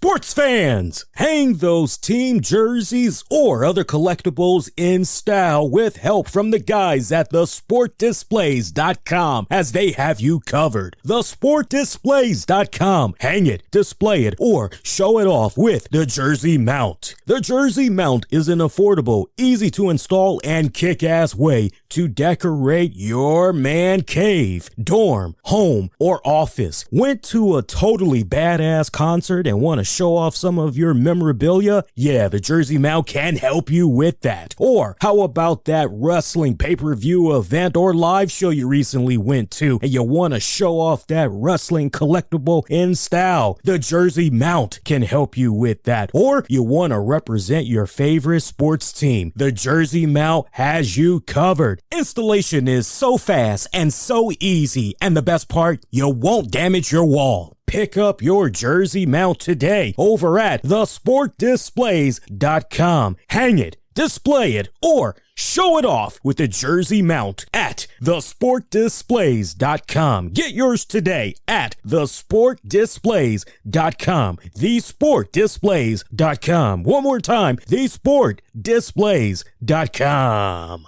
Sports fans, hang those team jerseys or other collectibles in style with help from the guys at thesportdisplays.com as they have you covered. Thesportdisplays.com. Hang it, display it, or show it off with the Jersey Mount. The Jersey Mount is an affordable, easy to install, and kick-ass way to decorate your man cave, dorm, home, or office. Went to a totally badass concert and want to show off some of your memorabilia? Yeah, the Jersey Mount can help you with that. Or how about that wrestling pay-per-view event or live show you recently went to and you want to show off that wrestling collectible in style? The Jersey Mount can help you with that. Or you want to represent your favorite sports team? The Jersey Mount has you covered. Installation is so fast and so easy, and the best part, you won't damage your wall. Pick up your Jersey Mount today over at thesportdisplays.com. Hang it, display it, or show it off with the Jersey Mount at thesportdisplays.com. Get yours today at thesportdisplays.com. Thesportdisplays.com. One more time, thesportdisplays.com.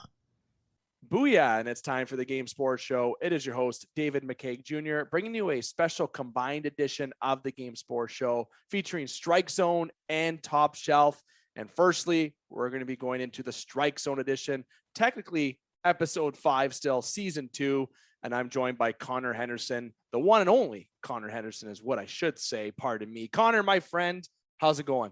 Booyah, and it's time for the Game Sports Show. It is your host, David McCaig Jr., bringing you a special combined edition of the Game Sports Show featuring Strike Zone and Top Shelf. And firstly, we're going to be going into the Strike Zone edition, technically episode 5 still, season 2, and I'm joined by Connor Henderson. The one and only Connor Henderson is what I should say, pardon me. Connor, my friend, how's it going?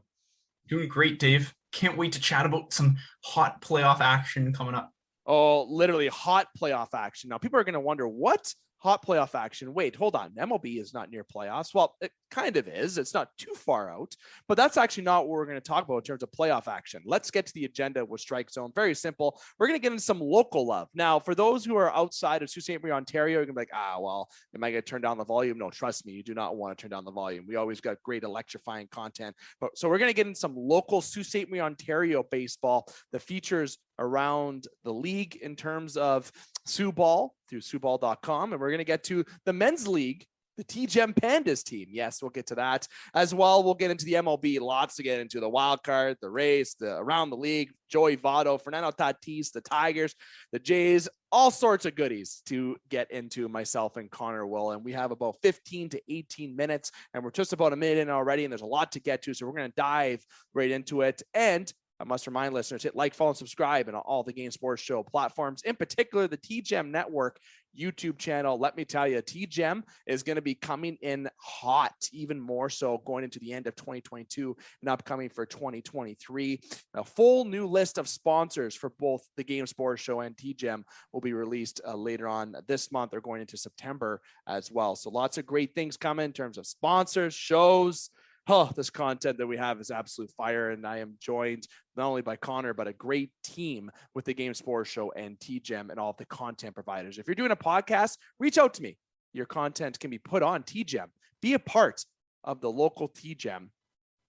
Doing great, Dave. Can't wait to chat about some hot playoff action coming up. Oh, literally hot playoff action. Now, people are going to wonder, what hot playoff action? Wait, hold on. MLB is not near playoffs. Well, it kind of is. It's not too far out, but that's actually not what we're going to talk about in terms of playoff action. Let's get to the agenda with Strike Zone. Very simple. We're going to get into some local love. Now, for those who are outside of Sault Ste. Ontario, you're going to be like, well, am I going to turn down the volume? No, trust me, you do not want to turn down the volume. We always got great electrifying content. So we're going to get into some local Sault Ste. Ontario baseball, the features around the league in terms of Sioux Ball through SiouxBall.com. And we're going to get to the men's league, the TGEM Pandas team. Yes, we'll get to that as well. We'll get into the MLB, lots to get into: the wild card, the race, the around the league, Joey Votto, Fernando Tatis, the Tigers, the Jays, all sorts of goodies to get into. Myself and Connor will, and we have about 15 to 18 minutes, and we're just about a minute in already, and there's a lot to get to. So we're going to dive right into it. And I must remind listeners, hit like, follow, and subscribe on all the Game Sports Show platforms, in particular the TGEM Network YouTube channel. Let me tell you, TGEM is going to be coming in hot, even more so going into the end of 2022 and upcoming for 2023. A full new list of sponsors for both the Game Sports Show and TGEM will be released later on this month or going into September as well. So lots of great things coming in terms of sponsors, shows. Oh, this content that we have is absolute fire, and I am joined not only by Connor, but a great team with the Game Sports Show and TGEM and all of the content providers. If you're doing a podcast, reach out to me. Your content can be put on TGEM. Be a part of the local TGEM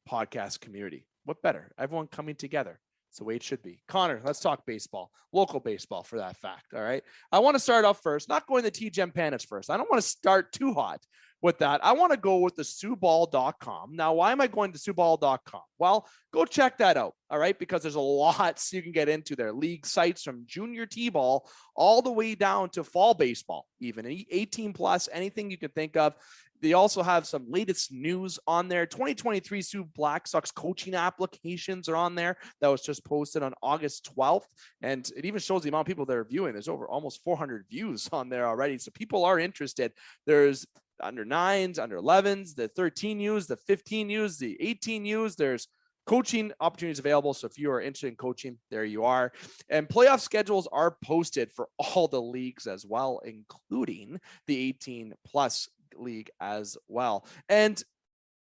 podcast community. What better? Everyone coming together. It's the way it should be. Connor, let's talk baseball, local baseball for that fact. All right. I want to start off first, not going to TGEM Pandas first. I don't want to start too hot with that. I want to go with the SiouxBall.com. Now, why am I going to SiouxBall.com? Well, go check that out. All right. Because there's a lot you can get into there. League sites from junior T-ball all the way down to fall baseball, even 18 plus, anything you can think of. They also have some latest news on there. 2023 Sioux Black Sox coaching applications are on there. That was just posted on August 12th. And it even shows the amount of people that are viewing. There's over almost 400 views on there already. So people are interested. There's under 9s, under 11s, the 13Us, the 15Us, the 18Us. There's coaching opportunities available. So if you are interested in coaching, there you are. And playoff schedules are posted for all the leagues as well, including the 18 plus league as well. And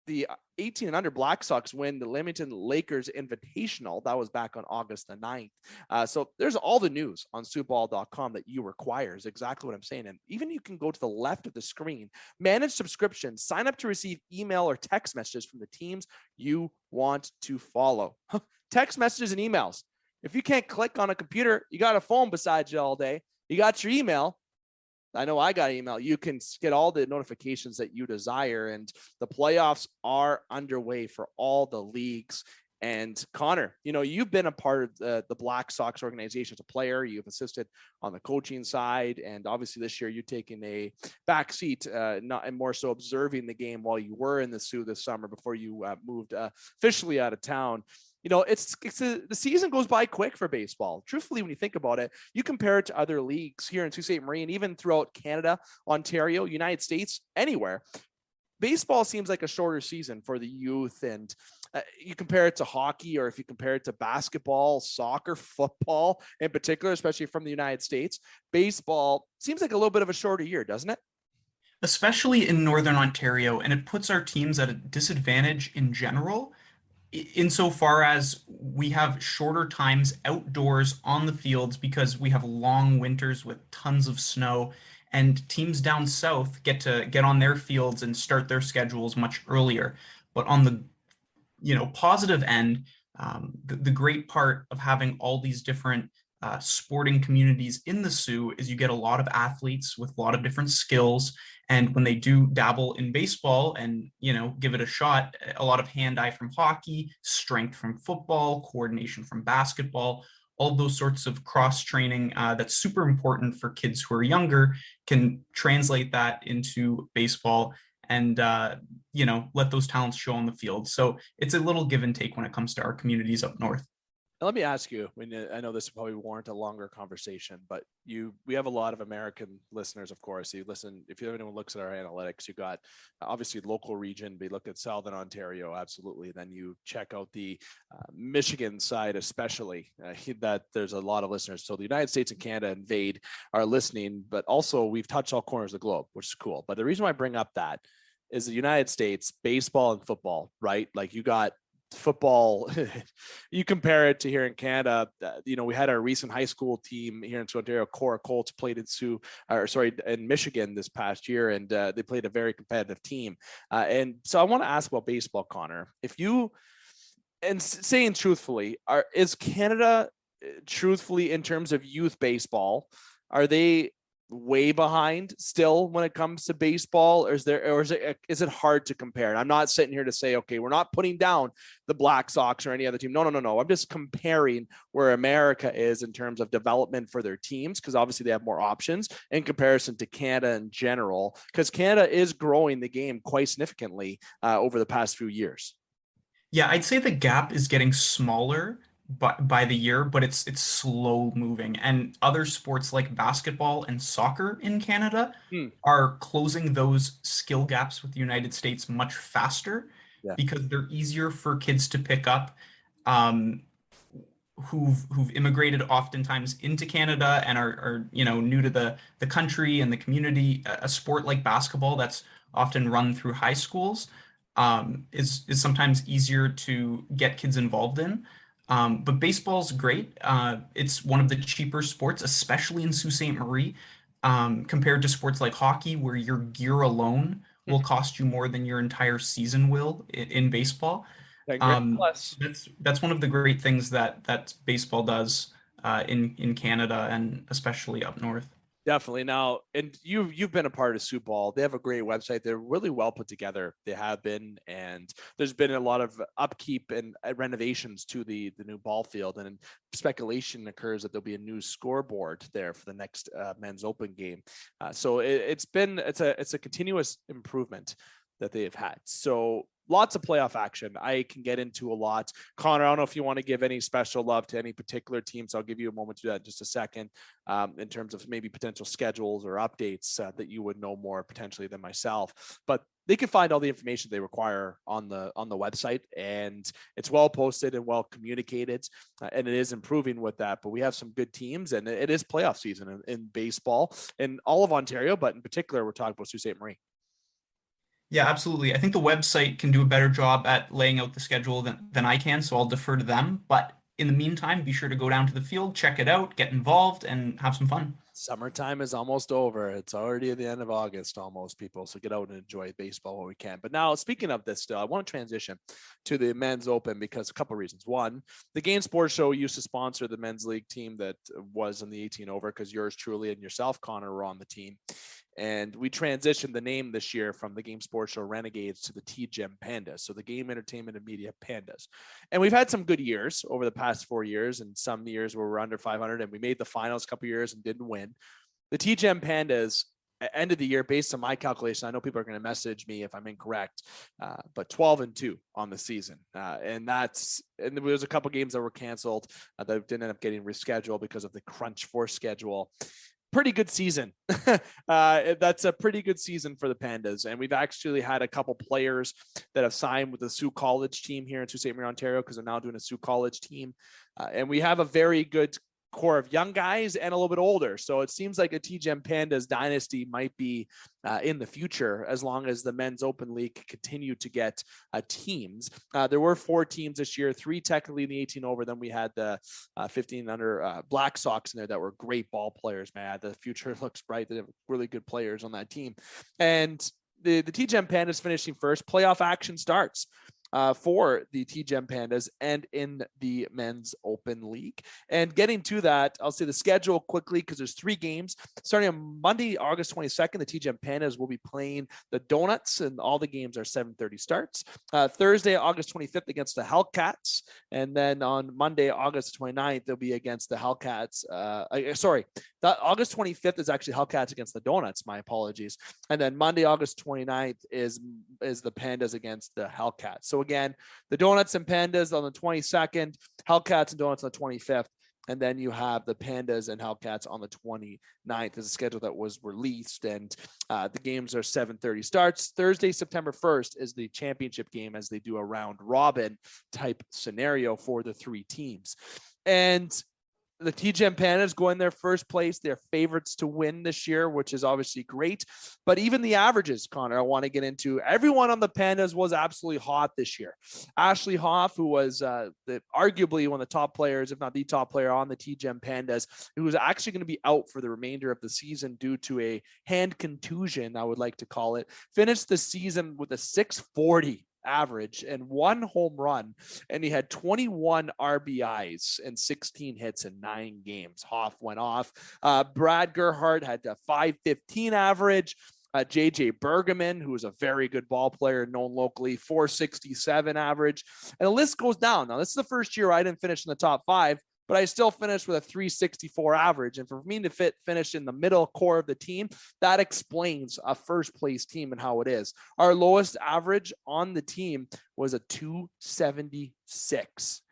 the 18 and under Black Sox win the Leamington Lakers Invitational. That was back on August the 9th. So there's all the news on SiouxBall.com that you require is exactly what I'm saying. And even you can go to the left of the screen, manage subscriptions, sign up to receive email or text messages from the teams you want to follow. Text messages and emails. If you can't click on a computer, you got a phone beside you all day, you got your email, I know I got an email. You can get all the notifications that you desire, and the playoffs are underway for all the leagues. And Connor, you've been a part of the Black Sox organization as a player. You've assisted on the coaching side, and obviously this year you've taken a back seat, not and more so observing the game while you were in the Sioux this summer before you moved officially out of town. The season goes by quick for baseball. Truthfully, when you think about it, you compare it to other leagues here in Sault Ste. Marie and even throughout Canada, Ontario, United States, anywhere. Baseball seems like a shorter season for the youth, and you compare it to hockey, or if you compare it to basketball, soccer, football in particular, especially from the United States, baseball seems like a little bit of a shorter year, doesn't it? Especially in Northern Ontario, and it puts our teams at a disadvantage in general, insofar as we have shorter times outdoors on the fields because we have long winters with tons of snow, and teams down south get to get on their fields and start their schedules much earlier. But on the positive end, the great part of having all these different sporting communities in the Sioux is you get a lot of athletes with a lot of different skills. And when they do dabble in baseball and, give it a shot, a lot of hand-eye from hockey, strength from football, coordination from basketball, all those sorts of cross-training that's super important for kids who are younger, can translate that into baseball and, let those talents show on the field. So it's a little give and take when it comes to our communities up north. Now, let me ask you, I know this will probably warrant a longer conversation, but we have a lot of American listeners, of course. If anyone looks at our analytics, you got obviously local region, we look at Southern Ontario, absolutely. Then you check out the Michigan side, especially, that there's a lot of listeners. So the United States and Canada and VADE are listening, but also we've touched all corners of the globe, which is cool. But the reason why I bring up that is the United States, baseball and football, right? Like you got football, you compare it to here in Canada. We had our recent high school team here in Ontario, Cora Colts, played in Michigan this past year, and they played a very competitive team. And so I want to ask about baseball, Connor. Saying truthfully, is Canada truthfully in terms of youth baseball, are they way behind still when it comes to baseball, or is it hard to compare? And I'm not sitting here to say, okay, we're not putting down the Black Sox or any other team. No. I'm just comparing where America is in terms of development for their teams, because obviously they have more options in comparison to Canada in general, because Canada is growing the game quite significantly over the past few years. Yeah, I'd say the gap is getting smaller by the year, but it's slow moving. And other sports like basketball and soccer in Canada are closing those skill gaps with the United States much faster, because they're easier for kids to pick up, who've immigrated oftentimes into Canada and are new to the country and the community. A sport like basketball that's often run through high schools is sometimes easier to get kids involved in. But baseball's great. It's one of the cheaper sports, especially in Sault Ste. Marie, compared to sports like hockey, where your gear alone will cost you more than your entire season will in baseball. That's one of the great things that baseball does in Canada, and especially up north. Definitely. Now, and you've been a part of Sioux Ball. They have a great website. They're really well put together. They have been, and there's been a lot of upkeep and renovations to the new ball field. And speculation occurs that there'll be a new scoreboard there for the next men's open game. So it's a continuous improvement that they have had. So lots of playoff action. I can get into a lot. Connor, I don't know if you want to give any special love to any particular teams. I'll give you a moment to do that in just a second, in terms of maybe potential schedules or updates that you would know more potentially than myself. But they can find all the information they require on the website, and it's well posted and well communicated, and it is improving with that. But we have some good teams, and it is playoff season in baseball in all of Ontario, but in particular, we're talking about Sault Ste. Marie. Yeah, absolutely. I think the website can do a better job at laying out the schedule than I can, so I'll defer to them. But in the meantime, be sure to go down to the field, check it out, get involved, and have some fun. Summertime is almost over. It's already at the end of August, almost, people. So get out and enjoy baseball when we can. But now, speaking of this, still, I want to transition to the men's open because a couple of reasons. One, the Game Sports Show used to sponsor the men's league team that was in the 18 over because yours truly and yourself, Connor, were on the team. And we transitioned the name this year from the Game Sports Show Renegades to the TGEM Pandas. So the Game Entertainment and Media Pandas. And we've had some good years over the past 4 years, and some years where we're under 500 and we made the finals a couple of years and didn't win. The TGEM Pandas end of the year, based on my calculation, I know people are going to message me if I'm incorrect, but 12-2 on the season. And there was a couple games that were canceled that didn't end up getting rescheduled because of the Crunch 4 schedule. Pretty good season. That's a pretty good season for the Pandas. And we've actually had a couple players that have signed with the Sault College team here in Sault Ste. Marie, Ontario, because they're now doing a Sault College team. And we have a very good core of young guys and a little bit older. So it seems like a TGEM Pandas dynasty might be in the future as long as the men's open league continue to get teams. There were 4 teams this year, 3 technically in the 18 over. Then we had the 15 under Black Sox in there that were great ball players, man. The future looks bright. They have really good players on that team. And the TGEM Pandas finishing first. Playoff action starts for the TGEM Pandas and in the men's open league. And getting to that, I'll say the schedule quickly because there's 3 games. Starting on Monday, August 22nd, the TGEM Pandas will be playing the Donuts, and all the games are 7:30 starts. Thursday, August 25th against the Hellcats. And then on Monday, August 29th, they'll be against the Hellcats. August 25th is actually Hellcats against the Donuts. My apologies. And then Monday, August 29th is the Pandas against the Hellcats. So again, the Donuts and Pandas on the 22nd, Hellcats and Donuts on the 25th. And then you have the Pandas and Hellcats on the 29th is a schedule that was released. And the games are 7:30 starts. Thursday, September 1st is the championship game as they do a round robin type scenario for the 3 teams. And the TGEM Pandas go in their first place. They're favorites to win this year, which is obviously great. But even the averages, Connor, I want to get into. Everyone on the Pandas was absolutely hot this year. Ashley Hoff, who was arguably one of the top players, if not the top player on the TGEM Pandas, who was actually going to be out for the remainder of the season due to a hand contusion, I would like to call it, finished the season with a .640 average and 1 home run, and he had 21 RBIs and 16 hits in 9 games. Hoff went off. Brad Gerhardt had a .515 average. JJ Bergman, who is a very good ball player known locally, .467 average, and the list goes down. Now, this is the first year I didn't finish in the top 5, but I still finished with a .364 average. And for me to finish in the middle core of the team, that explains a first place team and how it is. Our lowest average on the team was a .276.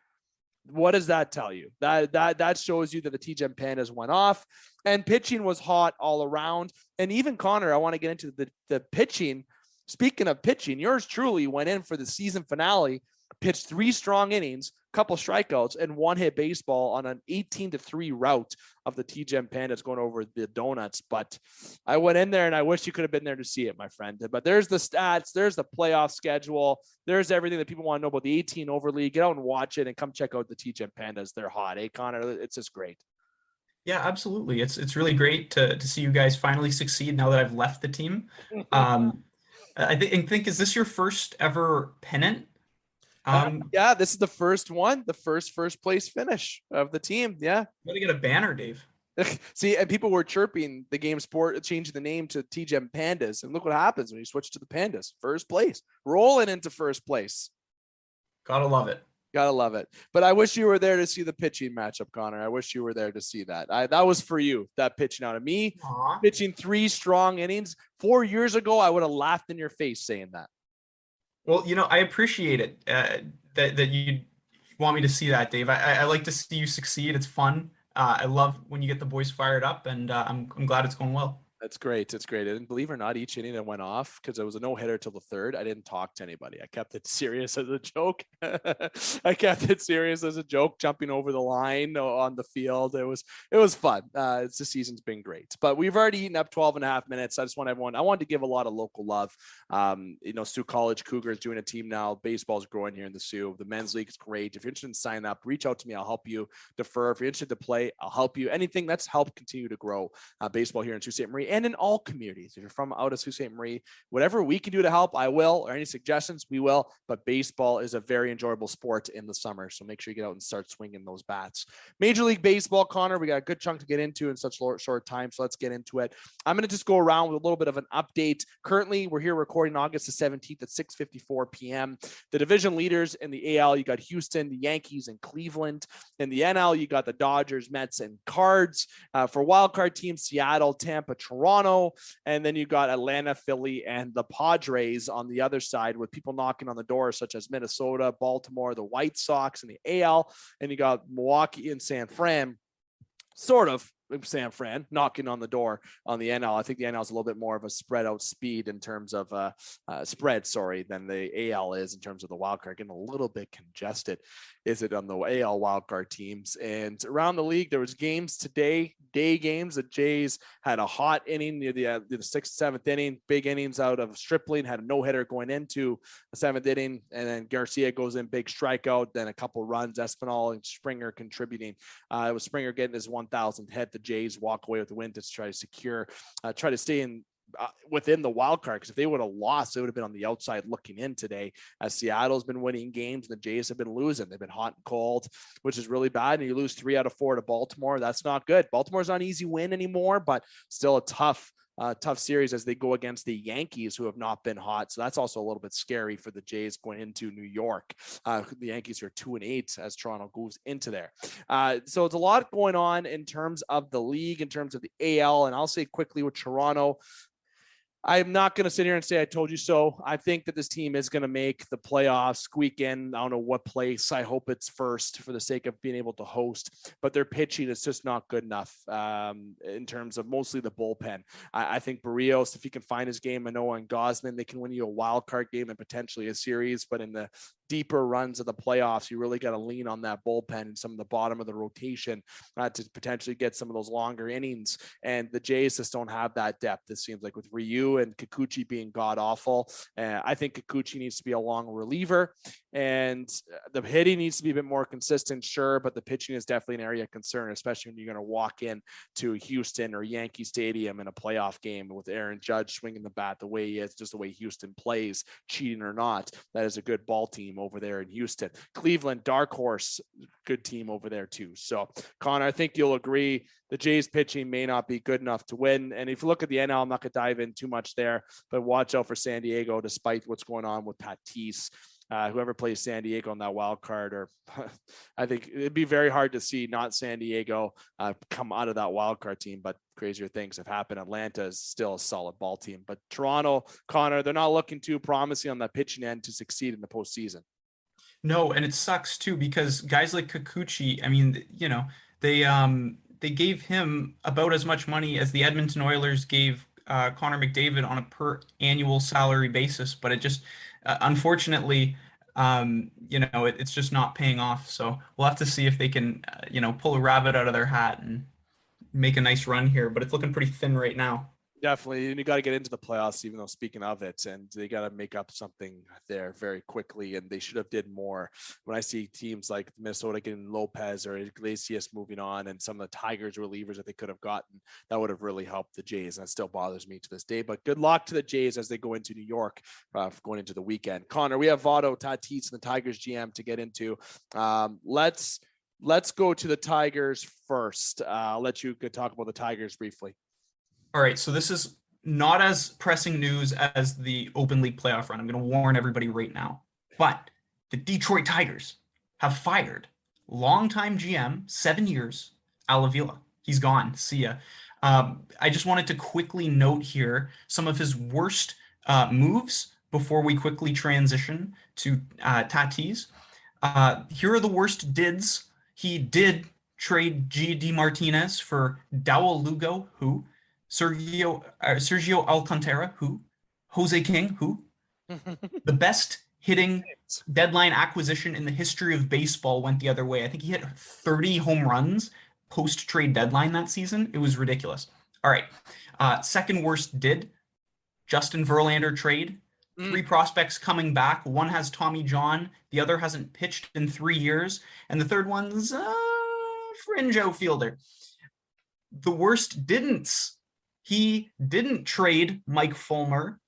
What does that tell you? That shows you that the TGEM Pandas went off, and pitching was hot all around. And even Connor, I want to get into the pitching. Speaking of pitching, yours truly went in for the season finale, pitched 3 strong innings, couple strikeouts, and 1 hit baseball on an 18-3 rout of the TGEM Pandas going over the Donuts. But I went in there and I wish you could have been there to see it, my friend. But there's the stats, there's the playoff schedule, there's everything that people want to know about the 18 over league. Get out and watch it and come check out the TGEM Pandas. They're hot, Connor? It's just great. Yeah, absolutely. It's really great to see you guys finally succeed now that I've left the team. I think is this your first ever pennant? Yeah, this is the first one, the first place finish of the team. Yeah. You gotta get a banner, Dave. See, and people were chirping the Game Sport, changing the name to TGEM Pandas. And look what happens when you switch to the Pandas. First place, rolling into first place. Gotta love it. Gotta love it. But I wish you were there to see the pitching matchup, Connor. I wish you were there to see that. That was for you, that pitching out of me. Aww. Pitching 3 strong innings. 4 years ago, I would have laughed in your face saying that. Well, I appreciate it that you want me to see that, Dave. I like to see you succeed. It's fun. I love when you get the boys fired up, and I'm glad it's going well. That's great. It's great. And believe it or not, each inning that went off, because it was a no-hitter till the third, I didn't talk to anybody. I kept it serious as a joke. I kept it serious as a joke, jumping over the line on the field. It was fun. The season's been great. But we've already eaten up 12 and a half minutes. I just want everyone, I wanted to give a lot of local love. Sioux College Cougars doing a team now. Baseball's growing here in the Sioux. The men's league is great. If you're interested in signing up, reach out to me. I'll help you defer. If you're interested to play, I'll help you. Anything that's help continue to grow baseball here in Sault Ste. Marie and in all communities. If you're from out of Sault Ste. Marie, whatever we can do to help, I will, or any suggestions, we will. But baseball is a very enjoyable sport in the summer. So make sure you get out and start swinging those bats. Major League Baseball, Connor, we got a good chunk to get into in such short time. So let's get into it. I'm going to just go around with a little bit of an update. Currently, we're here recording August the 17th at 6:54 p.m. The division leaders in the AL, you got Houston, the Yankees, and Cleveland. In the NL, you got the Dodgers, Mets, and Cards. For wild card teams, Seattle, Tampa, Toronto. And then you got Atlanta, Philly, and the Padres on the other side, with people knocking on the door, such as Minnesota, Baltimore, the White Sox, and the AL. And you got Milwaukee and San Fran, sort of. San Fran knocking on the door on the NL. I think the NL is a little bit more of a spread out speed in terms of spread, than the AL is in terms of the wild card. Getting a little bit congested, is it, on the AL wild card teams? And around the league, there was games today, day games. The Jays had a hot inning near the 6th, 7th inning, big innings out of Stripling, had a no-hitter going into the 7th inning, and then Garcia goes in, big strikeout, then a couple runs, Espinal and Springer contributing. It was Springer getting his 1,000th hit. The Jays walk away with the win to try to secure, try to stay in within the wild card, because if they would have lost, they would have been on the outside looking in today, as Seattle's been winning games and the Jays have been losing. They've been hot and cold, which is really bad. And you lose 3 out of 4 to Baltimore. That's not good. Baltimore's not an easy win anymore, but still a tough series as they go against the Yankees, who have not been hot. So that's also a little bit scary for the Jays going into New York. The Yankees are 2-8 as Toronto goes into there. So it's a lot going on in terms of the league, in terms of the AL. And I'll say quickly with Toronto, I'm not going to sit here and say I told you so. I think that this team is going to make the playoffs, squeak in. I don't know what place. I hope it's first for the sake of being able to host. But their pitching is just not good enough in terms of mostly the bullpen. I think Barrios, if he can find his game, Manoah and Gosman, they can win you a wild card game and potentially a series. But in the deeper runs of the playoffs, you really got to lean on that bullpen and some of the bottom of the rotation to potentially get some of those longer innings. And the Jays just don't have that depth. It seems like with Ryu and Kikuchi being god awful. I think Kikuchi needs to be a long reliever, and the hitting needs to be a bit more consistent, sure, but the pitching is definitely an area of concern, especially when you're going to walk in to Houston or Yankee Stadium in a playoff game with Aaron Judge swinging the bat the way he is, just the way Houston plays, cheating or not. That is a good ball team over there in Houston. Cleveland, dark horse, good team over there too. So, Connor, I think you'll agree the Jays pitching may not be good enough to win. And if you look at the NL, I'm not going to dive in too much there, but watch out for San Diego, despite what's going on with Tatis. Whoever plays San Diego on that wild card, or I think it'd be very hard to see not San Diego come out of that wild card team, but crazier things have happened. Atlanta is still a solid ball team, but Toronto, Connor, they're not looking too promising on that pitching end to succeed in the postseason. No, and it sucks too, because guys like Kikuchi, I mean, they gave him about as much money as the Edmonton Oilers gave Connor McDavid on a per annual salary basis, but it just unfortunately, it's just not paying off. So we'll have to see if they can, pull a rabbit out of their hat and make a nice run here. But it's looking pretty thin right now. Definitely. And you got to get into the playoffs, even though speaking of it, and they got to make up something there very quickly. And they should have did more. When I see teams like Minnesota getting Lopez or Iglesias moving on, and some of the Tigers relievers that they could have gotten, that would have really helped the Jays. And that still bothers me to this day, but good luck to the Jays as they go into New York, going into the weekend. Connor, we have Votto, Tatis, and the Tigers GM to get into. Let's go to the Tigers first. I'll let you talk about the Tigers briefly. All right, so this is not as pressing news as the Open League playoff run. I'm going to warn everybody right now. But the Detroit Tigers have fired longtime GM, 7 years, Al Avila. He's gone. See ya. I just wanted to quickly note here some of his worst moves before we quickly transition to Tatis. Here are the worst dids. He did trade G.D. Martinez for Dowell Lugo, who Sergio Alcantara, who? Jose King, who? The best hitting deadline acquisition in the history of baseball went the other way. I think he hit 30 home runs post trade deadline that season. It was ridiculous. All right. Second worst did Justin Verlander trade. Three prospects coming back. One has Tommy John. The other hasn't pitched in 3 years. And the third one's fringe outfielder. The worst didn't. He didn't trade Mike Fulmer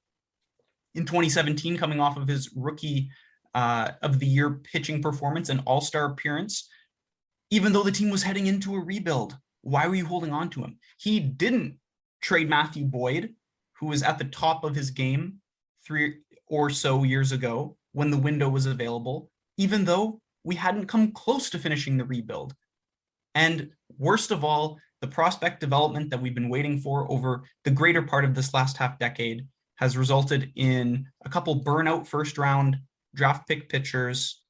in 2017, coming off of his rookie of the year pitching performance and all-star appearance, even though the team was heading into a rebuild. Why were you holding on to him? He didn't trade Matthew Boyd, who was at the top of his game 3 or so years ago when the window was available, even though we hadn't come close to finishing the rebuild. And worst of all, the prospect development that we've been waiting for over the greater part of this last half decade has resulted in a couple burnout first-round draft pick pitchers.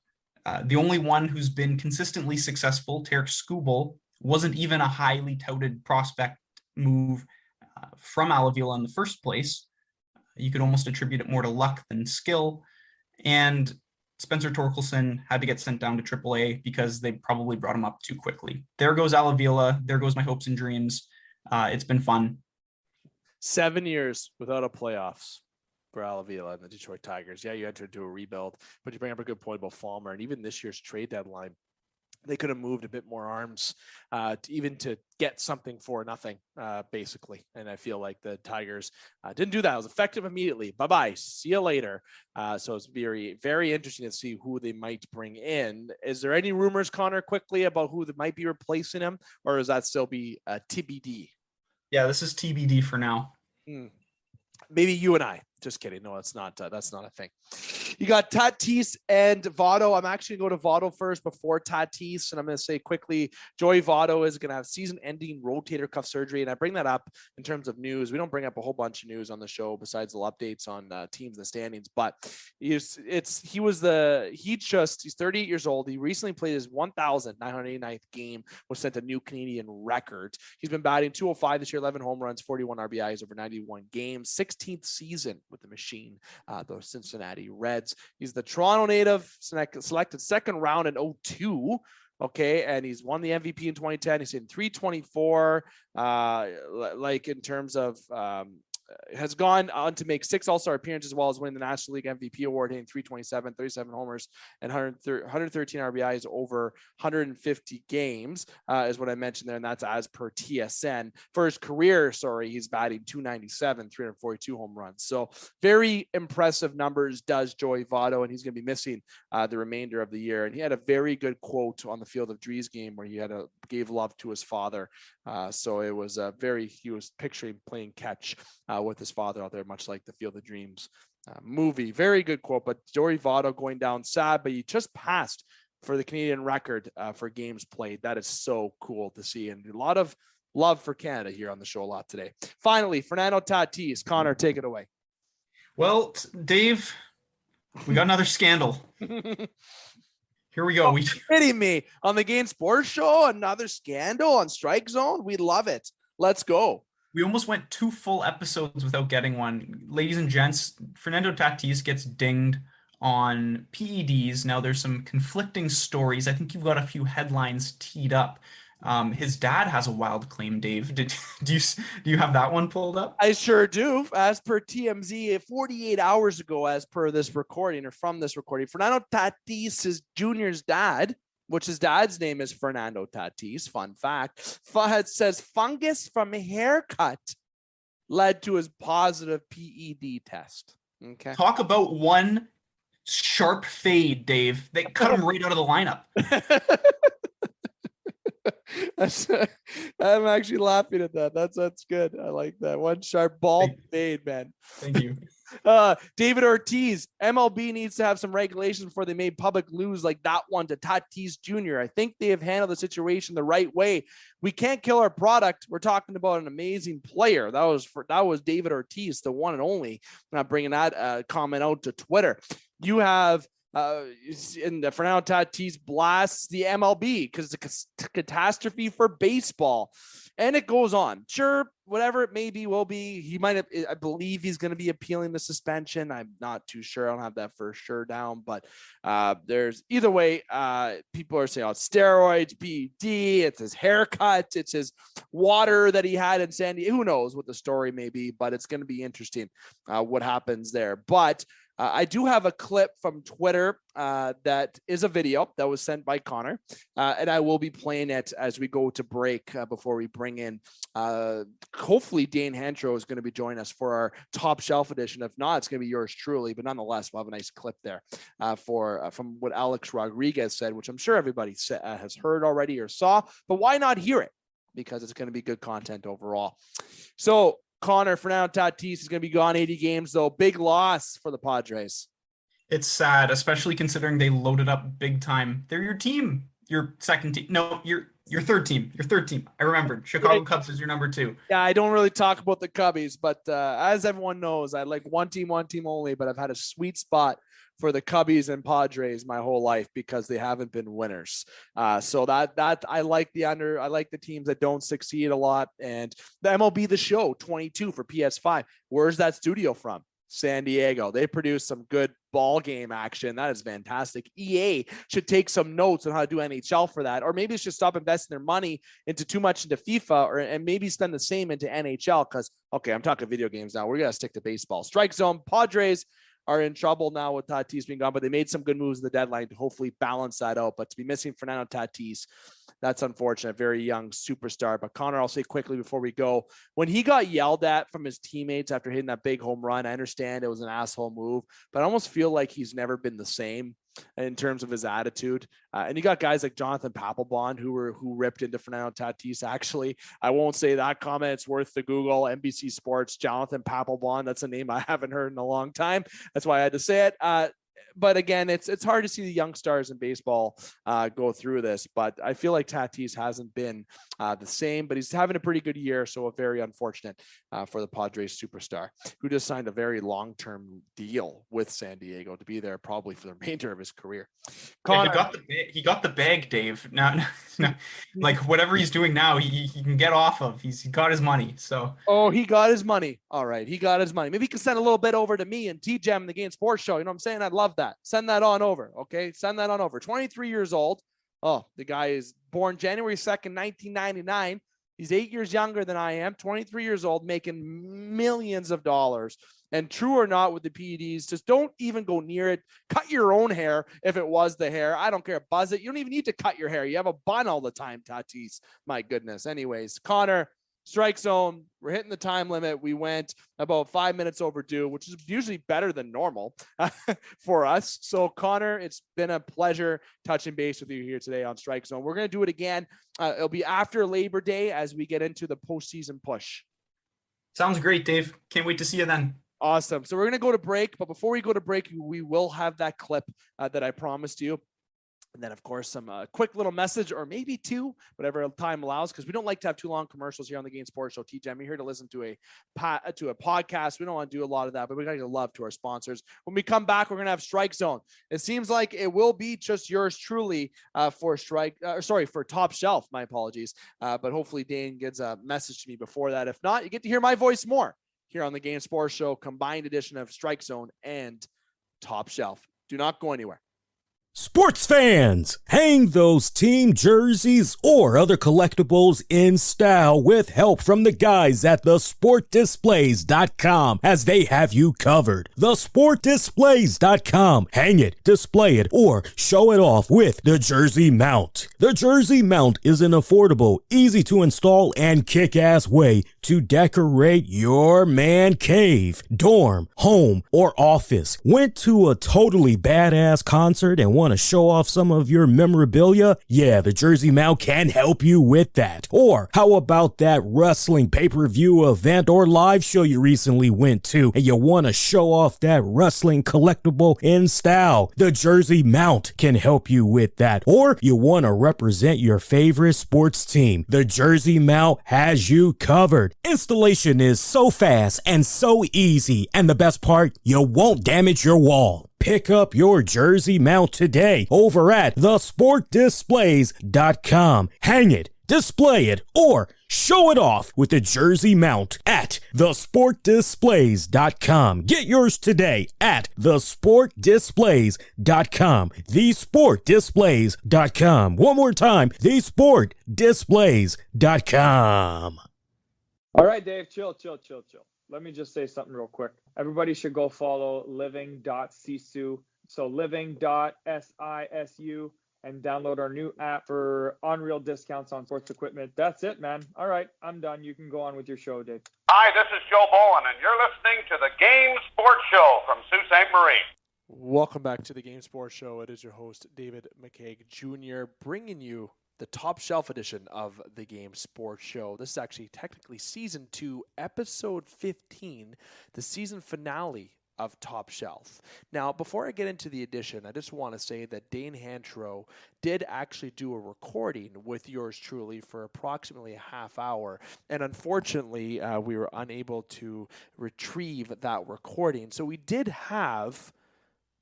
The only one who's been consistently successful, Tarek Skubal, wasn't even a highly touted prospect move from Alavila in the first place. You could almost attribute it more to luck than skill. And Spencer Torkelson had to get sent down to AAA because they probably brought him up too quickly. There goes Alavila. There goes my hopes and dreams. It's been fun. 7 years without a playoffs for Alavila and the Detroit Tigers. Yeah, you entered into a rebuild, but you bring up a good point about Fulmer. And even this year's trade deadline, they could have moved a bit more arms to get something for nothing, basically. And I feel like the Tigers didn't do that. It was effective immediately. Bye-bye. See you later. So it's very, very interesting to see who they might bring in. Is there any rumors, Connor, quickly about who that might be replacing him? Or does that still be TBD? Yeah, this is TBD for now. Maybe you and I. Just kidding. No, it's not. That's not a thing. You got Tatis and Votto. I'm actually going to go to Votto first before Tatis. And I'm going to say quickly, Joey Votto is going to have season-ending rotator cuff surgery. And I bring that up in terms of news. We don't bring up a whole bunch of news on the show besides little updates on teams and standings. But he's 38 years old. He recently played his 1,989th game, which set a new Canadian record. He's been batting .205 this year, 11 home runs, 41 RBIs over 91 games, 16th season with the machine, the Cincinnati Reds. He's the Toronto native, selected second round in 2002. Okay, and he's won the MVP in 2010. He's in 324. Like in terms of has gone on to make 6 All-Star appearances, as well as winning the National League MVP award, hitting 327, 37 homers, and 113 RBIs over 150 games, is what I mentioned there, and that's as per TSN. For his career, he's batting .297, 342 home runs. So very impressive numbers does Joey Votto, and he's going to be missing the remainder of the year. And he had a very good quote on the Field of Dreams game where he gave love to his father. So it was he was picturing playing catch with his father out there, much like the Field of Dreams movie. Very good quote. But Joey Votto going down sad, but he just passed for the Canadian record for games played. That is so cool to see, and a lot of love for Canada here on the show a lot today. Finally, Fernando Tatis. Connor, take it away. Well, Dave, we got another scandal. Here we go. Kidding me on the Game Sports Show? Another scandal on Strike Zone? We love it. Let's go. We almost went 2 full episodes without getting one. Ladies and gents, Fernando Tatis gets dinged on PEDs. Now there's some conflicting stories. I think you've got a few headlines teed up. His dad has a wild claim, Dave. Do you have that one pulled up? I sure do. As per TMZ, 48 hours ago, as per this recording or from this recording, Fernando Tatis Jr.'s dad, which his dad's name is Fernando Tatis, fun fact, says fungus from a haircut led to his positive PED test. Okay. Talk about one sharp fade, Dave. They cut him right out of the lineup. I'm actually laughing at that. That's good. I like that. One sharp bald fade, man. Thank you. David Ortiz, MLB needs to have some regulations before they made public news like that one to Tatis Jr. I think they have handled the situation the right way. We can't kill our product. We're talking about an amazing player. That was David Ortiz, the one and only. I'm not bringing that comment out to Twitter. You have and Fernando Tatis blasts the MLB because it's a catastrophe for baseball. And it goes on. Sure, whatever it may be, will be. He might have, I believe he's going to be appealing the suspension. I'm not too sure. I don't have that for sure down, but there's either way. People are saying, oh, steroids, PED, it's his haircut, it's his water that he had in San Diego. Who knows what the story may be, but it's going to be interesting what happens there. But I do have a clip from Twitter that is a video that was sent by Connor, and I will be playing it as we go to break before we bring in, hopefully Dane Hantro is going to be joining us for our Top Shelf edition. If not, it's going to be yours truly, but nonetheless, we'll have a nice clip there from what Alex Rodriguez said, which I'm sure everybody has heard already or saw, but why not hear it? Because it's going to be good content overall. So, Connor, Fernando Tatis is going to be gone 80 games, though. Big loss for the Padres. It's sad, especially considering they loaded up big time. They're your team, your second team. No, your third team. Your third team. I remembered. Chicago Cubs is your number 2. Yeah, I don't really talk about the Cubbies, but as everyone knows, I like one team only, but I've had a sweet spot for the Cubbies and Padres my whole life because they haven't been winners. So that I like I like the teams that don't succeed a lot. And the MLB The Show 22 for PS5. Where's that studio from? San Diego. They produce some good ball game action. That is fantastic. EA should take some notes on how to do NHL for that, or maybe it should stop investing their money into too much into FIFA, and maybe spend the same into NHL. Because okay, I'm talking video games now. We're gonna stick to baseball. Strike zone. Padres are in trouble now with Tatis being gone, but they made some good moves at the deadline to hopefully balance that out. But to be missing Fernando Tatis, that's unfortunate. Very young superstar. But Connor, I'll say quickly before we go, when he got yelled at from his teammates after hitting that big home run, I understand it was an asshole move, but I almost feel like he's never been the same in terms of his attitude. And you got guys like Jonathan Papelbon who ripped into Fernando Tatis. Actually, I won't say that comment. It's worth the Google. NBC Sports, Jonathan Papelbon. That's a name I haven't heard in a long time. That's why I had to say it. But again, it's hard to see the young stars in baseball go through this. But I feel like Tatis hasn't been the same, but he's having a pretty good year. So a very unfortunate for the Padres superstar, who just signed a very long-term deal with San Diego to be there probably for the remainder of his career. Connor, yeah, he got the bag, Dave. Now, like whatever he's doing now, he can get off of. He got his money. So he got his money. All right, he got his money. Maybe he can send a little bit over to me and TGEM, the Game Sports Show. You know what I'm saying? I'd love that. Send that on over. Okay, send that on over. 23 years old. Oh, the guy is born January 2nd, 1999. He's 8 years younger than I am. 23 years old, making millions of dollars. And true or not with the PEDs, just don't even go near it. Cut your own hair if it was the hair. I don't care. Buzz it. You don't even need to cut your hair. You have a bun all the time, Tatis. My goodness. Anyways, Connor, strike zone. We're hitting the time limit. We went about 5 minutes overdue, which is usually better than normal for us. So, Connor, it's been a pleasure touching base with you here today on Strike Zone. We're going to do it again. It'll be after Labor Day as we get into the postseason push. Sounds great, Dave. Can't wait to see you then. Awesome. So we're going to go to break, but before we go to break, we will have that clip that I promised you. And then, of course, some quick little message, or maybe two, whatever time allows, because we don't like to have too long commercials here on the Game Sports Show. TGEM, you're here to listen to a podcast. We don't want to do a lot of that, but we got to give love to our sponsors. When we come back, we're going to have Strike Zone. It seems like it will be just yours truly for Top Shelf. My apologies. But hopefully Dane gets a message to me before that. If not, you get to hear my voice more here on the Game Sports Show, combined edition of Strike Zone and Top Shelf. Do not go anywhere. Sports fans, hang those team jerseys or other collectibles in style with help from the guys at thesportdisplays.com, as they have you covered. Thesportdisplays.com. Hang it, display it, or show it off with the Jersey Mount. The Jersey Mount is an affordable, easy to install, and kick-ass way to decorate your man cave, dorm, home, or office. Went to a totally badass concert and want to show off some of your memorabilia? Yeah, the Jersey Mount can help you with that. Or how about that wrestling pay-per-view event or live show you recently went to and you want to show off that wrestling collectible in style? The Jersey Mount can help you with that. Or you want to represent your favorite sports team? The Jersey Mount has you covered. Installation is so fast and so easy, and the best part, you won't damage your wall. Pick up your jersey mount today over at thesportdisplays.com. Hang it, display it, or show it off with the jersey mount at thesportdisplays.com. Get yours today at thesportdisplays.com. Thesportdisplays.com. One more time, thesportdisplays.com. All right, Dave, chill. Let me just say something real quick. Everybody should go follow living.sisu. So living.sisu and download our new app for unreal discounts on sports equipment. That's it, man. All right, I'm done. You can go on with your show, Dave. Hi, this is Joe Bowen, and you're listening to the Game Sports Show from Sault Ste. Marie. Welcome back to the Game Sports Show. It is your host, David McCaig Jr., bringing you the top shelf edition of the Game Sports Show. This is actually technically Season 2, Episode 15, the season finale of Top Shelf. Now, before I get into the edition, I just want to say that Dane Hantro did actually do a recording with yours truly for approximately a half hour, and unfortunately, we were unable to retrieve that recording. So we did have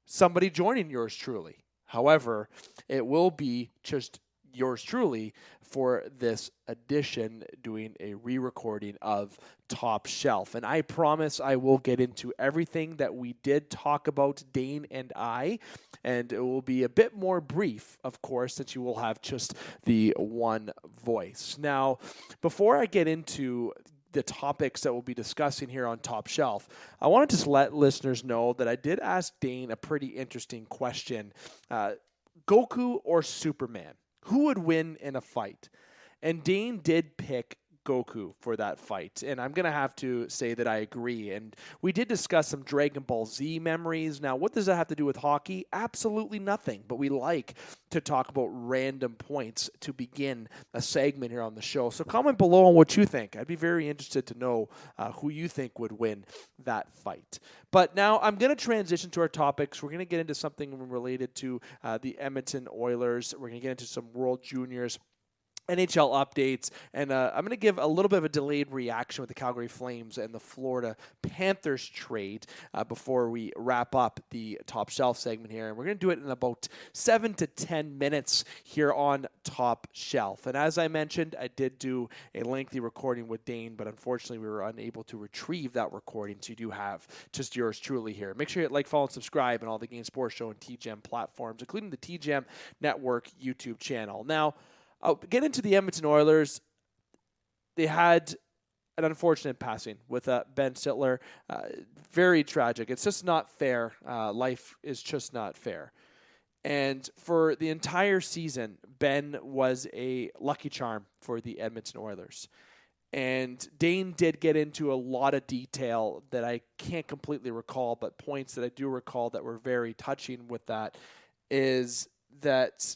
somebody joining yours truly. However, it will be just yours truly for this edition doing a re-recording of Top Shelf. And I promise I will get into everything that we did talk about, Dane and I, and it will be a bit more brief, of course, since you will have just the one voice. Now, before I get into the topics that we'll be discussing here on Top Shelf, I want to just let listeners know that I did ask Dane a pretty interesting question. Goku or Superman? Who would win in a fight? And Dane did pick Goku for that fight. And I'm going to have to say that I agree. And we did discuss some Dragon Ball Z memories. Now, what does that have to do with hockey? Absolutely nothing. But we like to talk about random points to begin a segment here on the show. So comment below on what you think. I'd be very interested to know who you think would win that fight. But now I'm going to transition to our topics. We're going to get into something related to the Edmonton Oilers. We're going to get into some World Juniors, NHL updates, and I'm going to give a little bit of a delayed reaction with the Calgary Flames and the Florida Panthers trade before we wrap up the Top Shelf segment here. And we're going to do it in about 7 to 10 minutes here on Top Shelf. And as I mentioned, I did do a lengthy recording with Dane, but unfortunately we were unable to retrieve that recording, so you do have just yours truly here. Make sure you like, follow, and subscribe on all the Game Sports Show and TGEM platforms, including the TGEM Network YouTube channel. Now, I'll get into the Edmonton Oilers. They had an unfortunate passing with Ben Stelter. Very tragic. It's just not fair. Life is just not fair. And for the entire season, Ben was a lucky charm for the Edmonton Oilers. And Dane did get into a lot of detail that I can't completely recall, but points that I do recall that were very touching with that is that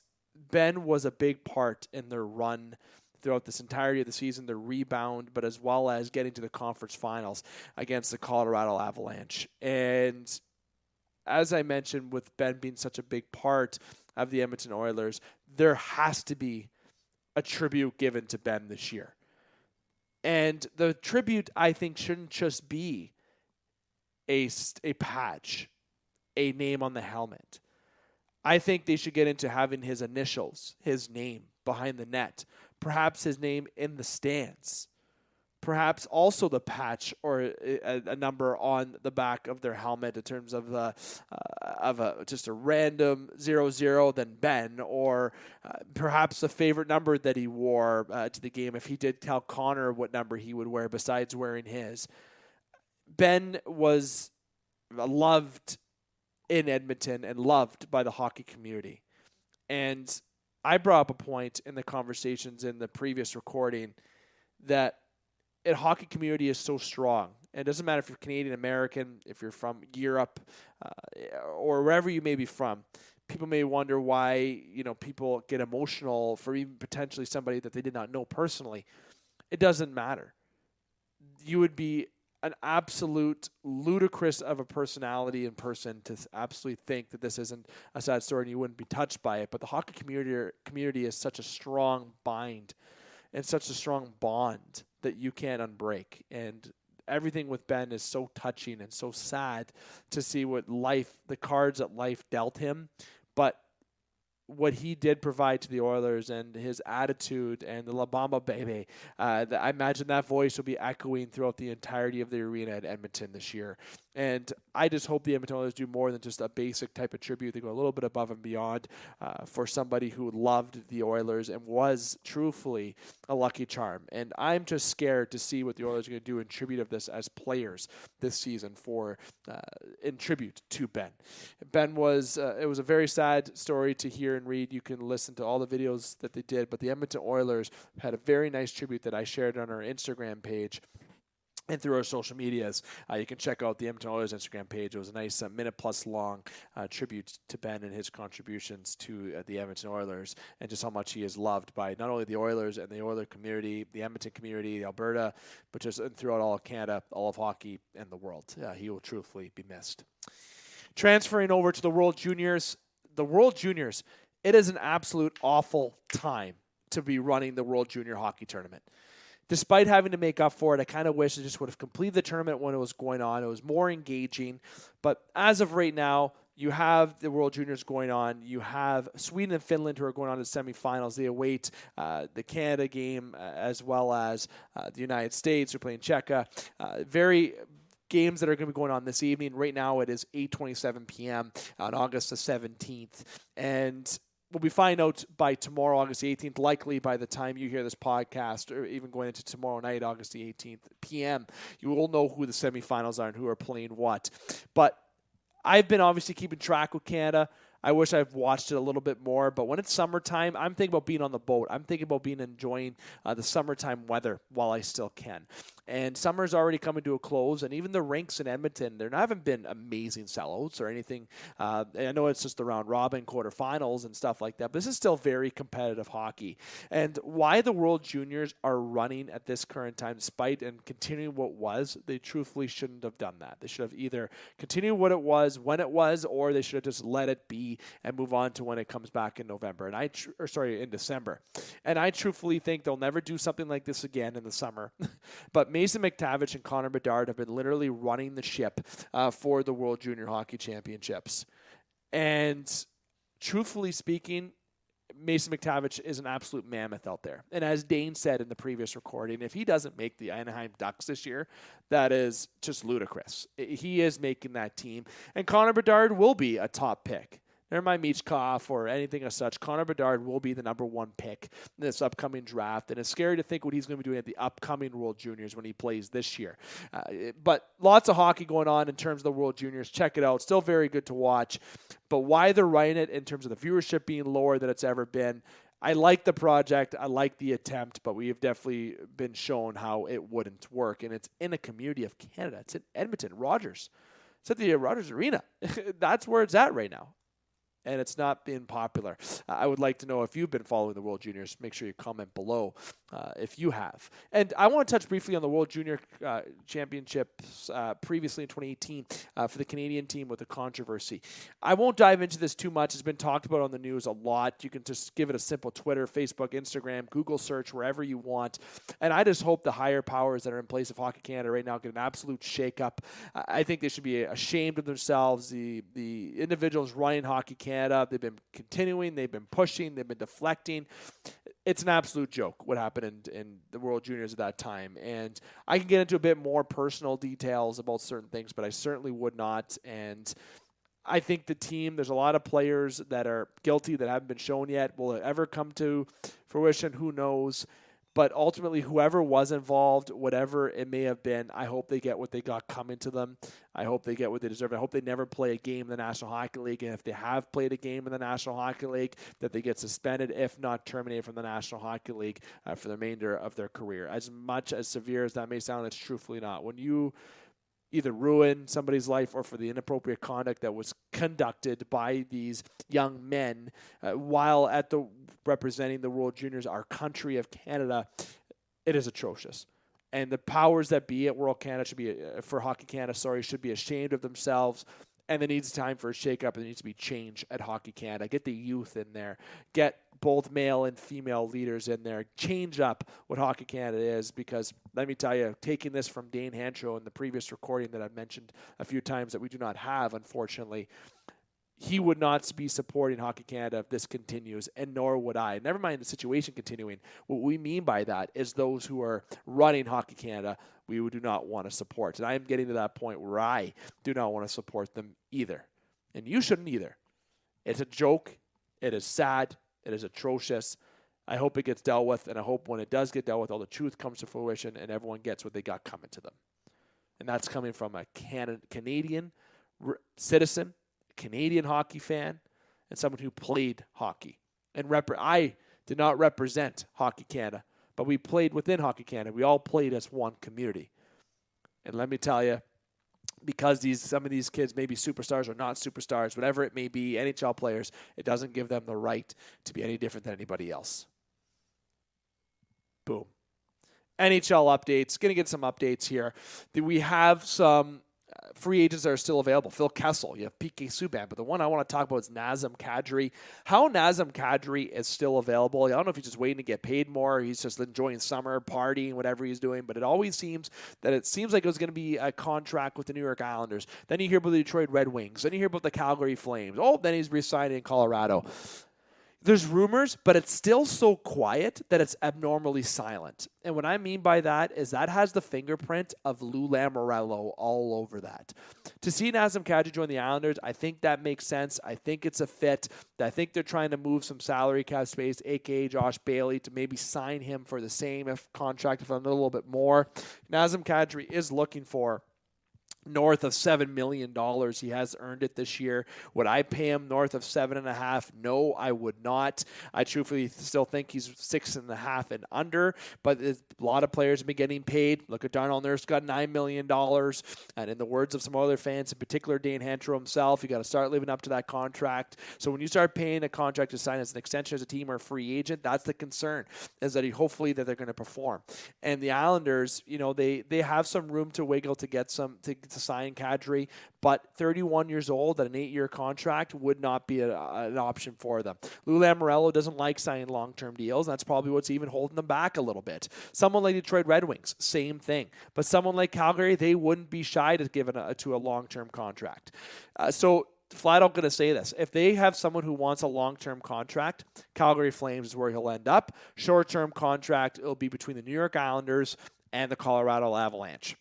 Ben was a big part in their run throughout this entirety of the season, their rebound, but as well as getting to the conference finals against the Colorado Avalanche. And as I mentioned, with Ben being such a big part of the Edmonton Oilers, there has to be a tribute given to Ben this year. And the tribute, I think, shouldn't just be a patch, a name on the helmet. I think they should get into having his initials, his name behind the net, perhaps his name in the stands, perhaps also the patch or a number on the back of their helmet in terms of just a random 00, then Ben, or perhaps a favorite number that he wore to the game if he did tell Connor what number he would wear besides wearing his. Ben was loved in Edmonton and loved by the hockey community. And I brought up a point in the conversations in the previous recording that the hockey community is so strong. And it doesn't matter if you're Canadian American, if you're from Europe, or wherever you may be from. People may wonder why, people get emotional for even potentially somebody that they did not know personally. It doesn't matter. You would be an absolute ludicrous of a personality in person to absolutely think that this isn't a sad story and you wouldn't be touched by it. But the hockey community is such a strong bind and such a strong bond that you can't unbreak. And everything with Ben is so touching and so sad to see what the cards that life dealt him. But what he did provide to the Oilers and his attitude and the La Bamba Baby, I imagine that voice will be echoing throughout the entirety of the arena at Edmonton this year. And I just hope the Edmonton Oilers do more than just a basic type of tribute. They go a little bit above and beyond for somebody who loved the Oilers and was truthfully a lucky charm. And I'm just scared to see what the Oilers are going to do in tribute of this as players this season in tribute to Ben. Ben was, it was a very sad story to hear and read. You can listen to all the videos that they did, but the Edmonton Oilers had a very nice tribute that I shared on our Instagram page and through our social medias. You can check out the Edmonton Oilers Instagram page. It was a nice minute-plus long tribute to Ben and his contributions to the Edmonton Oilers and just how much he is loved by not only the Oilers and the Oiler community, the Edmonton community, Alberta, but just throughout all of Canada, all of hockey, and the world. He will truthfully be missed. Transferring over to the World Juniors. The World Juniors, it is an absolute awful time to be running the World Junior Hockey Tournament. Despite having to make up for it, I kind of wish I just would have completed the tournament when it was going on. It was more engaging. But as of right now, you have the World Juniors going on. You have Sweden and Finland who are going on to semifinals. They await the Canada game as well as the United States who are playing Czechia. Very games that are going to be going on this evening. Right now it is 8:27 p.m. on August the 17th. And we'll be finding out by tomorrow, August the 18th, likely by the time you hear this podcast, or even going into tomorrow night, August the 18th p.m., you will know who the semifinals are and who are playing what. But I've been obviously keeping track with Canada. I wish I've watched it a little bit more, but when it's summertime, I'm thinking about being on the boat. I'm thinking about enjoying the summertime weather while I still can. And summer's already coming to a close, and even the rinks in Edmonton, there haven't been amazing sellouts or anything. I know it's just the round robin quarterfinals and stuff like that, but this is still very competitive hockey. And why the World Juniors are running at this current time, despite and continuing what was, they truthfully shouldn't have done that. They should have either continued what it was when it was, or they should have just let it be and move on to when it comes back in November. In December. And I truthfully think they'll never do something like this again in the summer. But Mason McTavish and Connor Bedard have been literally running the ship for the World Junior Hockey Championships. And truthfully speaking, Mason McTavish is an absolute mammoth out there. And as Dane said in the previous recording, if he doesn't make the Anaheim Ducks this year, that is just ludicrous. He is making that team. And Connor Bedard will be a top pick. Never mind Michkov or anything as such. Connor Bedard will be the number one pick in this upcoming draft. And it's scary to think what he's going to be doing at the upcoming World Juniors when he plays this year. But lots of hockey going on in terms of the World Juniors. Check it out. Still very good to watch. But why they're writing it in terms of the viewership being lower than it's ever been, I like the project. I like the attempt, but we have definitely been shown how it wouldn't work. And it's in a community of Canada. It's in Edmonton, Rogers. It's at the Rogers Arena. That's where it's at right now. And it's not been popular. I would like to know if you've been following the World Juniors. Make sure you comment below if you have. And I want to touch briefly on the World Junior Championships previously in 2018 for the Canadian team with the controversy. I won't dive into this too much. It's been talked about on the news a lot. You can just give it a simple Twitter, Facebook, Instagram, Google search, wherever you want. And I just hope the higher powers that are in place of Hockey Canada right now get an absolute shakeup. I think they should be ashamed of themselves. The individuals running Hockey Canada, they've been continuing, they've been pushing, they've been deflecting. It's an absolute joke what happened in the World Juniors at that time. And I can get into a bit more personal details about certain things, but I certainly would not. And I think the team, there's a lot of players that are guilty that haven't been shown yet. Will it ever come to fruition? Who knows? But ultimately, whoever was involved, whatever it may have been, I hope they get what they got coming to them. I hope they get what they deserve. I hope they never play a game in the National Hockey League. And if they have played a game in the National Hockey League, that they get suspended, if not terminated from the National Hockey League for the remainder of their career. As much as severe as that may sound, it's truthfully not. When you either ruin somebody's life or for the inappropriate conduct that was conducted by these young men while representing the World Juniors, our country of Canada, it is atrocious. And the powers that be at World Canada for Hockey Canada, should be ashamed of themselves. And there needs time for a shakeup, and there needs to be change at Hockey Canada. Get the youth in there. Get both male and female leaders in there. Change up what Hockey Canada is, because let me tell you, taking this from Dane Hancho in the previous recording that I've mentioned a few times that we do not have, unfortunately, he would not be supporting Hockey Canada if this continues, and nor would I. Never mind the situation continuing. What we mean by that is those who are running Hockey Canada, we do not want to support. And I am getting to that point where I do not want to support them either. And you shouldn't either. It's a joke. It is sad. It is atrocious. I hope it gets dealt with, and I hope when it does get dealt with, all the truth comes to fruition and everyone gets what they got coming to them. And that's coming from a Canadian citizen, Canadian hockey fan, and someone who played hockey. And I did not represent Hockey Canada, but we played within Hockey Canada. We all played as one community. And let me tell you, because some of these kids may be superstars or not superstars, whatever it may be, NHL players, it doesn't give them the right to be any different than anybody else. Boom. NHL updates. Going to get some updates here. We have some free agents that are still available. Phil Kessel, you have PK Subban, but the one I want to talk about is Nazem Kadri. How Nazem Kadri is still available, I don't know if he's just waiting to get paid more, or he's just enjoying summer, partying, whatever he's doing, but it seems like it was going to be a contract with the New York Islanders. Then you hear about the Detroit Red Wings. Then you hear about the Calgary Flames. Oh, then he's re-signed in Colorado. There's rumors, but it's still so quiet that it's abnormally silent. And what I mean by that is that has the fingerprint of Lou Lamoriello all over that. To see Nazem Kadri join the Islanders, I think that makes sense. I think it's a fit. I think they're trying to move some salary cap space, a.k.a. Josh Bailey, to maybe sign him for the same contract, if not a little bit more. Nazem Kadri is looking for north of $7 million. He has earned it this year. Would I pay him north of 7.5? No, I would not. I truthfully still think he's 6.5 and under, but a lot of players have been getting paid. Look at Darnell Nurse, got $9 million. And in the words of some other fans, in particular Dane Hancho himself, you got to start living up to that contract. So when you start paying a contract to sign as an extension as a team or a free agent, that's the concern, is that hopefully that they're going to perform. And the Islanders, they have some room to wiggle to get some to sign Kadri, but 31 years old at an 8-year contract would not be an option for them. Lou Lamoriello doesn't like signing long-term deals, and that's probably what's even holding them back a little bit. Someone like Detroit Red Wings, same thing. But someone like Calgary, they wouldn't be shy to give it to a long-term contract. So flat out going to say this. If they have someone who wants a long-term contract, Calgary Flames is where he'll end up. Short-term contract, it'll be between the New York Islanders and the Colorado Avalanche.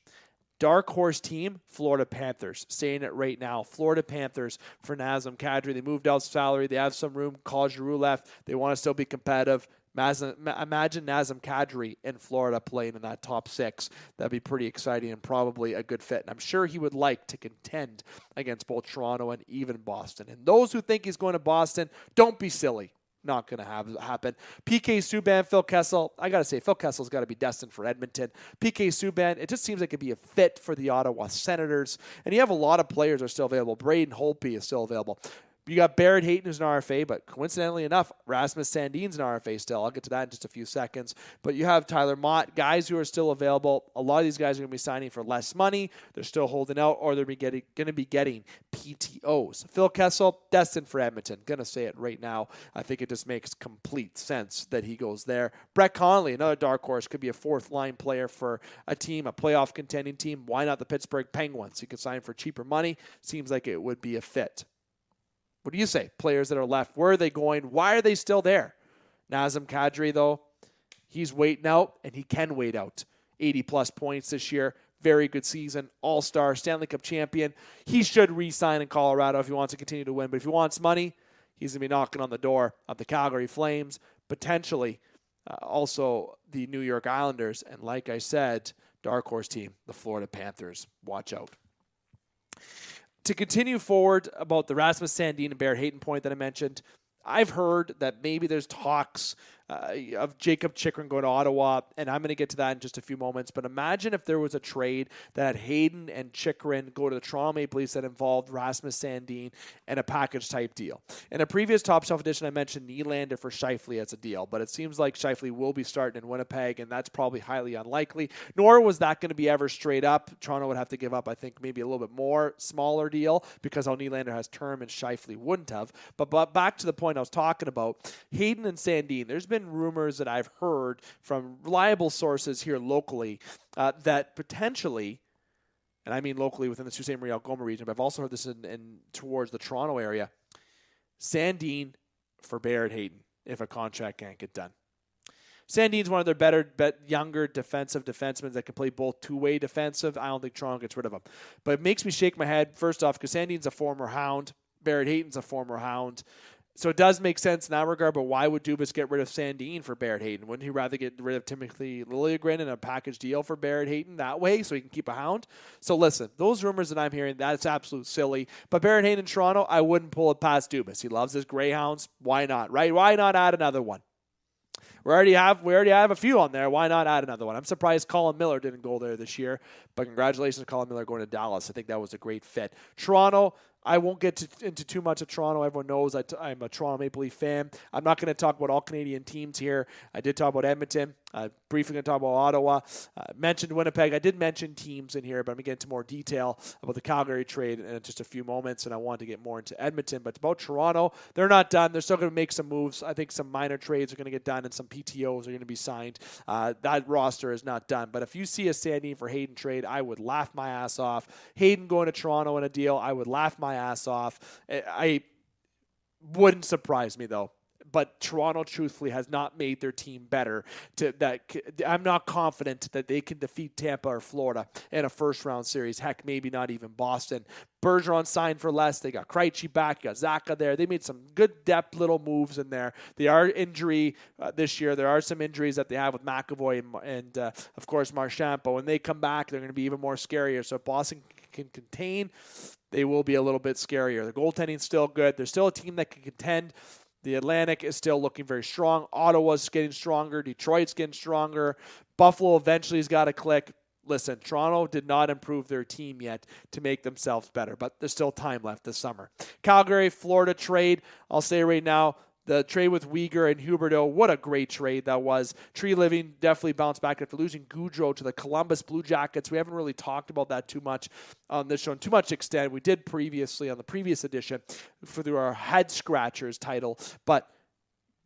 Dark horse team, Florida Panthers. Saying it right now, Florida Panthers for Nazem Kadri. They moved out salary. They have some room. Claude Giroux left. They want to still be competitive. Imagine Nazem Kadri in Florida playing in that top 6. That'd be pretty exciting and probably a good fit. And I'm sure he would like to contend against both Toronto and even Boston. And those who think he's going to Boston, don't be silly. Not going to happen. PK Subban, Phil Kessel. I got to say, Phil Kessel's got to be destined for Edmonton. PK Subban, it just seems like it'd be a fit for the Ottawa Senators. And you have a lot of players that are still available. Braden Holtby is still available. You got Barrett Hayton, who's an RFA, but coincidentally enough, Rasmus Sandin's an RFA still. I'll get to that in just a few seconds. But you have Tyler Mott, guys who are still available. A lot of these guys are going to be signing for less money. They're still holding out, or they're going to be getting PTOs. Phil Kessel, destined for Edmonton. Going to say it right now. I think it just makes complete sense that he goes there. Brett Connolly, another dark horse, could be a fourth-line player for a team, a playoff contending team. Why not the Pittsburgh Penguins? He could sign for cheaper money. Seems like it would be a fit. What do you say? Players that are left, where are they going? Why are they still there? Nazem Kadri, though, he's waiting out, and he can wait out. 80-plus points this year. Very good season. All-star, Stanley Cup champion. He should re-sign in Colorado if he wants to continue to win. But if he wants money, he's going to be knocking on the door of the Calgary Flames, potentially also the New York Islanders, and like I said, dark horse team, the Florida Panthers. Watch out. To continue forward about the Rasmus Sandin and Barrett Hayton point that I mentioned, I've heard that maybe there's talks of Jacob Chychrun going to Ottawa, and I'm going to get to that in just a few moments. But imagine if there was a trade that had Hayden and Chychrun go to the Toronto Maple Leafs that involved Rasmus Sandin and a package type deal. In a previous Top Shelf edition, I mentioned Nylander for Scheifele as a deal, but it seems like Scheifele will be starting in Winnipeg, and that's probably highly unlikely. Nor was that going to be ever straight up. Toronto would have to give up, I think, maybe a little bit more smaller deal because how Nylander has term and Scheifele wouldn't have. But back to the point I was talking about, Hayden and Sandin, there's been rumors that I've heard from reliable sources here locally that potentially, and I mean locally within the Sault Ste. Marie Algoma region, but I've also heard this in towards the Toronto area, Sandin for Barrett Hayton if a contract can't get done. Sandin's one of their better, younger defensemen that can play both two-way defensive. I don't think Toronto gets rid of him. But it makes me shake my head, first off, because Sandin's a former Hound. Barrett Hayton's a former Hound. So it does make sense in that regard, but why would Dubas get rid of Sandin for Barrett Hayton? Wouldn't he rather get rid of Timothy Liljegren in a package deal for Barrett Hayton that way so he can keep a Hound? So listen, those rumors that I'm hearing, that's absolute silly. But Barrett Hayton in Toronto, I wouldn't pull it past Dubas. He loves his Greyhounds. Why not, right? Why not add another one? We already have a few on there. Why not add another one? I'm surprised Colin Miller didn't go there this year, but congratulations to Colin Miller going to Dallas. I think that was a great fit. Toronto, I won't get into too much of Toronto. Everyone knows I'm a Toronto Maple Leaf fan. I'm not going to talk about all Canadian teams here. I did talk about Edmonton. Briefly going to talk about Ottawa. Mentioned Winnipeg. I did mention teams in here, but I'm going to get into more detail about the Calgary trade in just a few moments, and I wanted to get more into Edmonton. But about Toronto, they're not done. They're still going to make some moves. I think some minor trades are going to get done, and some PTOs are going to be signed. That roster is not done. But if you see a Sandin for Hayden trade, I would laugh my ass off. Hayden going to Toronto in a deal, I would laugh my ass off. I wouldn't surprise me, though. But Toronto, truthfully, has not made their team better. I'm not confident that they can defeat Tampa or Florida in a first-round series. Heck, maybe not even Boston. Bergeron signed for less. They got Krejci back. You got Zaka there. They made some good depth little moves in there. They are injury this year. There are some injuries that they have with McAvoy and of course, Marchand. But when they come back, they're going to be even more scarier. So if Boston can contain, they will be a little bit scarier. The goaltending's still good. They're still a team that can contend. The Atlantic is still looking very strong. Ottawa's getting stronger. Detroit's getting stronger. Buffalo eventually has got to click. Listen, Toronto did not improve their team yet to make themselves better, but there's still time left this summer. Calgary, Florida trade. I'll say right now, the trade with Weegar and Huberdeau, what a great trade that was. Tree Living definitely bounced back after losing Gaudreau to the Columbus Blue Jackets. We haven't really talked about that too much on this show, in too much extent. We did previously on the previous edition through our Head Scratchers title, but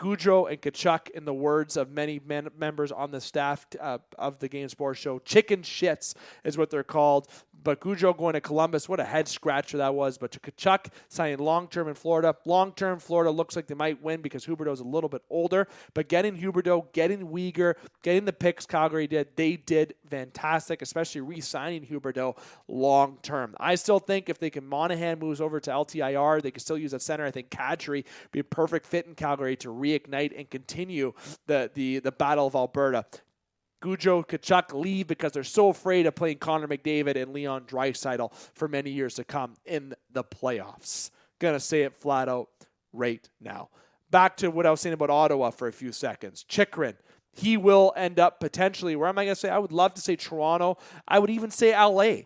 Gaudreau and Tkachuk, in the words of many members on the staff of the Game Sports Show, chicken shits is what they're called. But Gaudreau going to Columbus, what a head scratcher that was. But to Tkachuk signing long-term in Florida. Long-term, Florida looks like they might win because Huberdeau's a little bit older. But getting Huberdeau, getting Weegar, getting the picks Calgary did, they did fantastic, especially re-signing Huberdeau long-term. I still think if they can, Monahan moves over to LTIR, they can still use a center. I think Kadri be a perfect fit in Calgary to reignite and continue the Battle of Alberta. Gaudreau, Tkachuk leave because they're so afraid of playing Connor McDavid and Leon Draisaitl for many years to come in the playoffs. Gonna say it flat out right now. Back to what I was saying about Ottawa for a few seconds. Chychrun, he will end up potentially, where am I going to say? I would love to say Toronto. I would even say LA.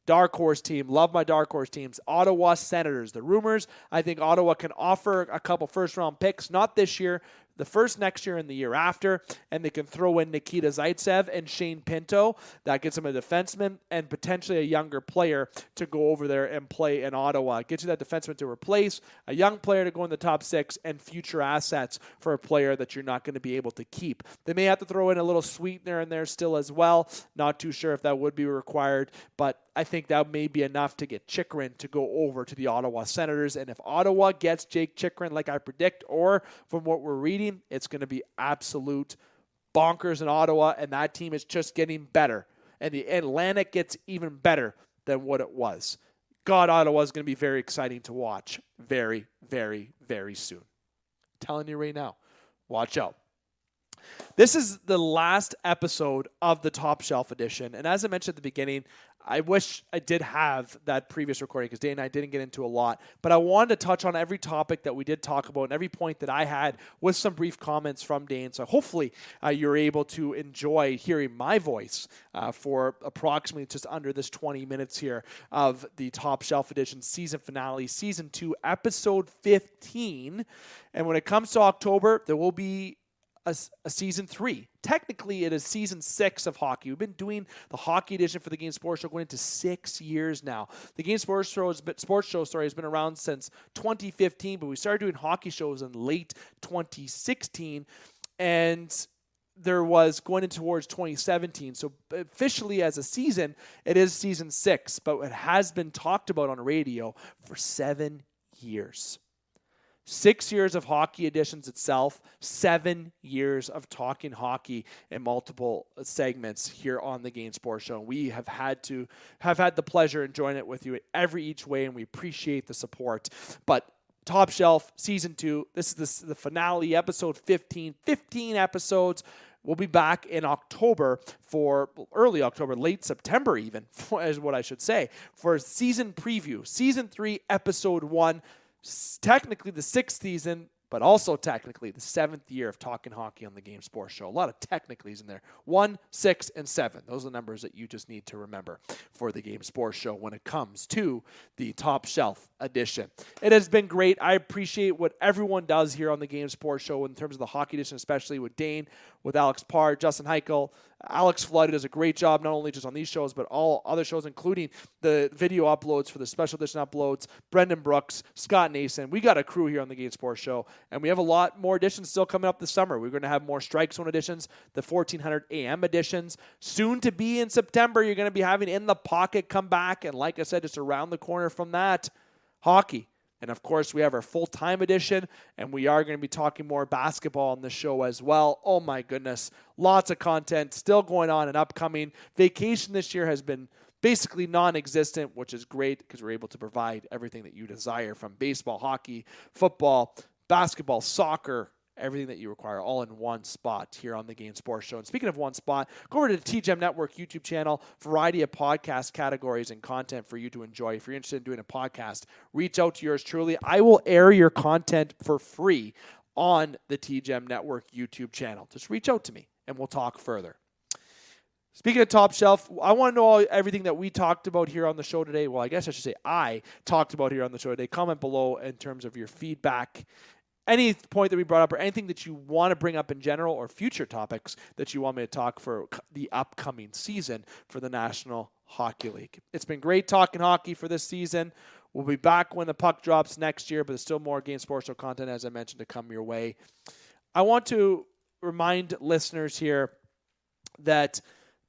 Dark horse team. Love my dark horse teams. Ottawa Senators. The rumors, I think Ottawa can offer a couple first-round picks, not this year, the first next year and the year after, and they can throw in Nikita Zaitsev and Shane Pinto. That gets them a defenseman and potentially a younger player to go over there and play in Ottawa. Gets you that defenseman to replace, a young player to go in the top six, and future assets for a player that you're not going to be able to keep. They may have to throw in a little sweetener in there still as well. Not too sure if that would be required, but I think that may be enough to get Chychrun to go over to the Ottawa Senators. And if Ottawa gets Jake Chychrun like I predict, or from what we're reading, it's going to be absolute bonkers in Ottawa, and that team is just getting better. And the Atlantic gets even better than what it was. God, Ottawa is going to be very exciting to watch very, very, very soon. I'm telling you right now, watch out. This is the last episode of the Top Shelf edition. And as I mentioned at the beginning, I wish I did have that previous recording because Dane and I didn't get into a lot. But I wanted to touch on every topic that we did talk about and every point that I had with some brief comments from Dane. So hopefully you're able to enjoy hearing my voice for approximately just under this 20 minutes here of the Top Shelf edition season finale, season 2, episode 15. And when it comes to October, there will be a season 3. Technically, it is season 6 of hockey. We've been doing the hockey edition for the Game Sports Show going into 6 years now. The Game Sports Show has been around since 2015, but we started doing hockey shows in late 2016, and there was going into towards 2017. So officially as a season, it is season 6, but it has been talked about on radio for 7 years. 6 years of hockey editions itself, 7 years of talking hockey in multiple segments here on the Game Sports Show. We have had the pleasure enjoying it with you every each way, and we appreciate the support. But Top Shelf Season 2, this is the finale, episode 15, 15 episodes. We'll be back in October for early October, late September even, is what I should say, for season preview, Season 3, Episode 1. Technically the 6th season, but also technically the 7th year of talking hockey on the Game Sports Show. A lot of technicallys in there. 1, 6, and 7. Those are the numbers that you just need to remember for the Game Sports Show when it comes to the Top Shelf edition. It has been great. I appreciate what everyone does here on the Game Sports Show in terms of the hockey edition, especially with Dane, with Alex Parr, Justin Heichel. Alex Flood does a great job, not only just on these shows, but all other shows, including the video uploads for the special edition uploads. Brendan Brooks, Scott Nason. We got a crew here on the Game Sports Show, and we have a lot more editions still coming up this summer. We're going to have more Strike Zone editions, the 1400 AM editions. Soon to be in September, you're going to be having In the Pocket come back, and like I said, just around the corner from that, hockey. And, of course, we have our full-time edition, and we are going to be talking more basketball on the show as well. Oh, my goodness. Lots of content still going on and upcoming. Vacation this year has been basically non-existent, which is great because we're able to provide everything that you desire from baseball, hockey, football, basketball, soccer, everything that you require all in one spot here on the Game Sports Show. And speaking of one spot, go over to the TGEM Network YouTube channel, variety of podcast categories and content for you to enjoy. If you're interested in doing a podcast, reach out to yours truly. I will air your content for free on the TGEM Network YouTube channel. Just reach out to me and we'll talk further. Speaking of Top Shelf, I want to know everything that we talked about here on the show today. Well, I guess I should say I talked about here on the show today. Comment below in terms of your feedback, any point that we brought up, or anything that you want to bring up in general, or future topics that you want me to talk for the upcoming season for the National Hockey League. It's been great talking hockey for this season. We'll be back when the puck drops next year, but there's still more Game Sports Show content, as I mentioned, to come your way. I want to remind listeners here that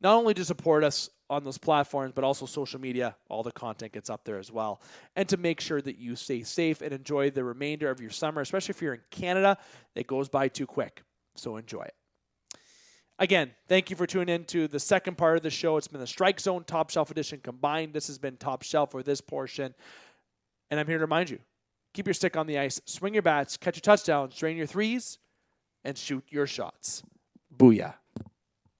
not only to support us on those platforms, but also social media. All the content gets up there as well. And to make sure that you stay safe and enjoy the remainder of your summer, especially if you're in Canada. It goes by too quick, so enjoy it. Again, thank you for tuning in to the second part of the show. It's been the Strike Zone Top Shelf edition combined. This has been Top Shelf for this portion. And I'm here to remind you, keep your stick on the ice, swing your bats, catch your touchdowns, drain your threes, and shoot your shots. Booyah.